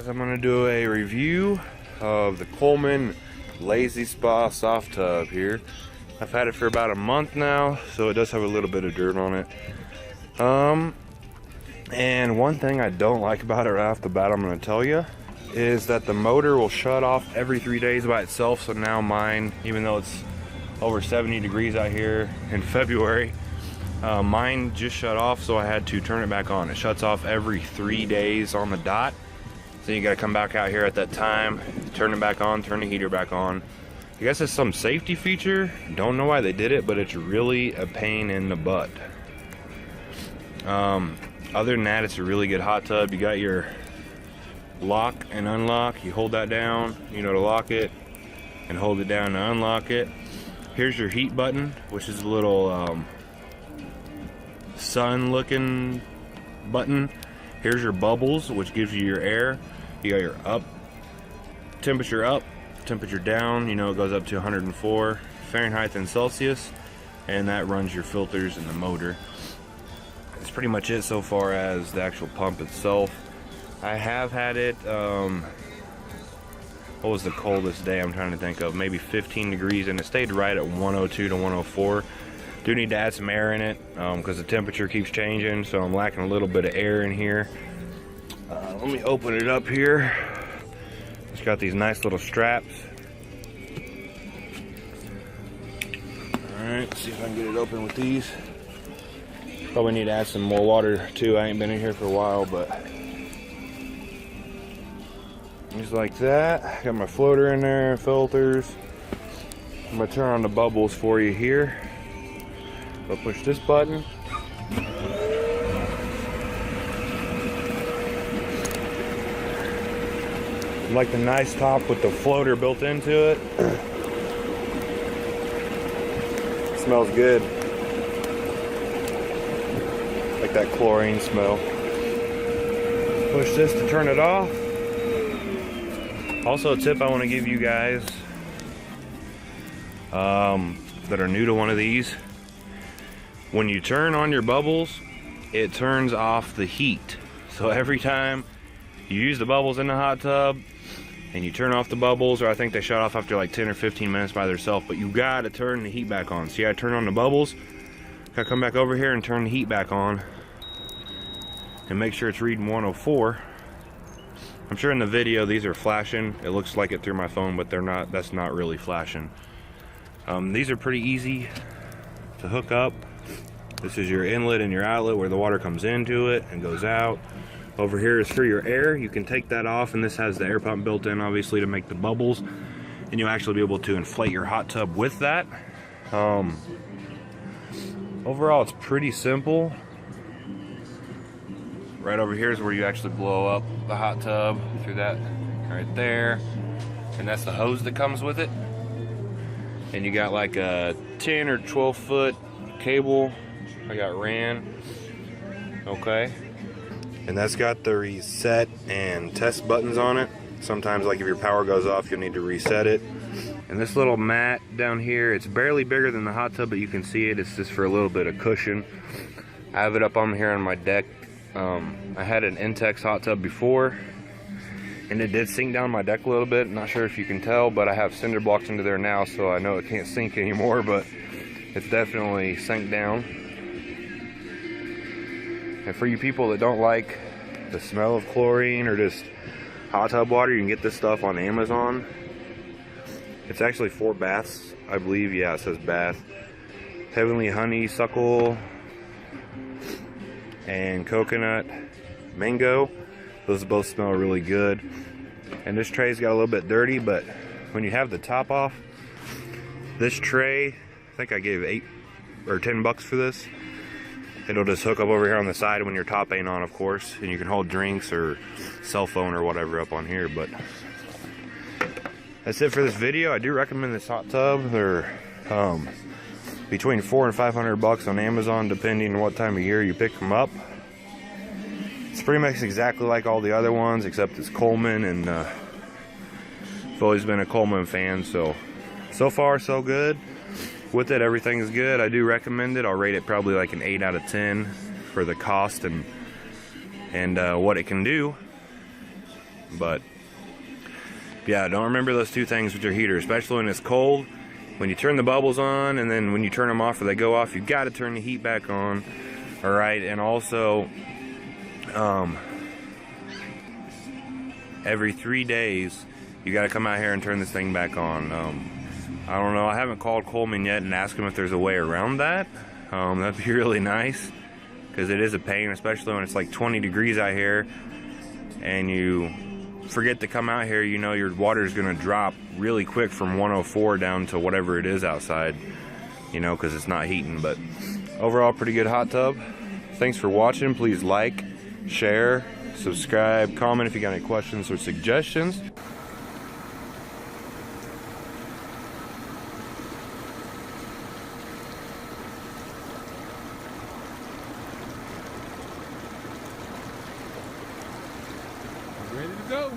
I'm going to do a review of the Coleman Lazy Spa soft tub here. I've had it for about a month now, so it does have a little bit of dirt on it. And one thing I don't like about it right off the bat, I'm going to tell you, is that the motor will shut off every 3 days by itself. So now mine, even though it's over 70 degrees out here in February, mine just shut off, so I had to turn it back on. It shuts off every 3 days on the dot, so you got to come back out here at that time, turn it back on, turn the heater back on. I guess it's some safety feature. Don't know why they did it, but it's really a pain in the butt. Other than that, it's a really good hot tub. You got your lock and unlock. You hold that down, you know, to lock it, and hold it down to unlock it. Here's your heat button, which is a little sun looking button. Here's your bubbles, which gives you your air. You got your temperature down, you know, it goes up to 104 Fahrenheit and Celsius, and that runs your filters and the motor. That's pretty much it so far as the actual pump itself. I have had it, what was the coldest day I'm trying to think of? Maybe 15 degrees, and it stayed right at 102 to 104. Do need to add some air in it because the temperature keeps changing, so I'm lacking a little bit of air in here. Let me open it up here. It's got these nice little straps. Alright, see if I can get it open with these. Probably need to add some more water too. I ain't been in here for a while, but just like that. Got my floater in there, filters. I'm gonna turn on the bubbles for you here. I'll push this button. I like the nice top with the floater built into it. Smells good. Like that chlorine smell. Push this to turn it off. Also, a tip I want to give you guys that are new to one of these: when you turn on your bubbles, it turns off the heat. So every time you use the bubbles in the hot tub and you turn off the bubbles, or I think they shut off after like 10 or 15 minutes by themselves, but you gotta turn the heat back on. So you gotta turn on the bubbles, gotta come back over here and turn the heat back on, and make sure it's reading 104. I'm sure in the video these are flashing. It looks like it through my phone, but they're not. That's not really flashing. These are pretty easy to hook up. This is your inlet and your outlet where the water comes into it and goes out. Over here is for your air. You can take that off, and this has the air pump built in, obviously, to make the bubbles, and you'll actually be able to inflate your hot tub with that. Overall, it's pretty simple. Right over here is where you actually blow up the hot tub through that right there, and that's the hose that comes with it. And you got like a 10 or 12 foot cable I got ran. Okay, and that's got the reset and test buttons on it. Sometimes, like if your power goes off, you'll need to reset it. And this little mat down here, it's barely bigger than the hot tub, but you can see it. It's just for a little bit of cushion. I have it up on here on my deck. I had an Intex hot tub before, and it did sink down my deck a little bit. Not sure if you can tell, but I have cinder blocks into there now, so I know it can't sink anymore, but it's definitely sank down. And for you people that don't like the smell of chlorine or just hot tub water, you can get this stuff on Amazon. It's actually 4 baths, I believe. Yeah, it says bath. Heavenly honeysuckle and coconut mango. Those both smell really good. And this tray's got a little bit dirty, but when you have the top off, this tray, I think I gave $8 or $10 for this. It'll just hook up over here on the side when your top ain't on, of course, and you can hold drinks or cell phone or whatever up on here. But that's it for this video. I do recommend this hot tub. They're between $400 and $500 on Amazon, depending on what time of year you pick them up. It's pretty much exactly like all the other ones, except it's Coleman, and I've always been a Coleman fan, so far so good. With it, everything is good. I do recommend it. I'll rate it probably like an 8 out of 10 for the cost and what it can do. But yeah, don't remember those two things with your heater, especially when it's cold. When you turn the bubbles on, and then when you turn them off or they go off, you got to turn the heat back on. All right, and also every 3 days you got to come out here and turn this thing back on. I don't know, I haven't called Coleman yet and asked him if there's a way around that. That'd be really nice, because it is a pain, especially when it's like 20 degrees out here and you forget to come out here. You know your water is going to drop really quick from 104 down to whatever it is outside, you know, because it's not heating. But overall, pretty good hot tub. Thanks for watching. Please like, share, subscribe, comment if you got any questions or suggestions. Ready to go.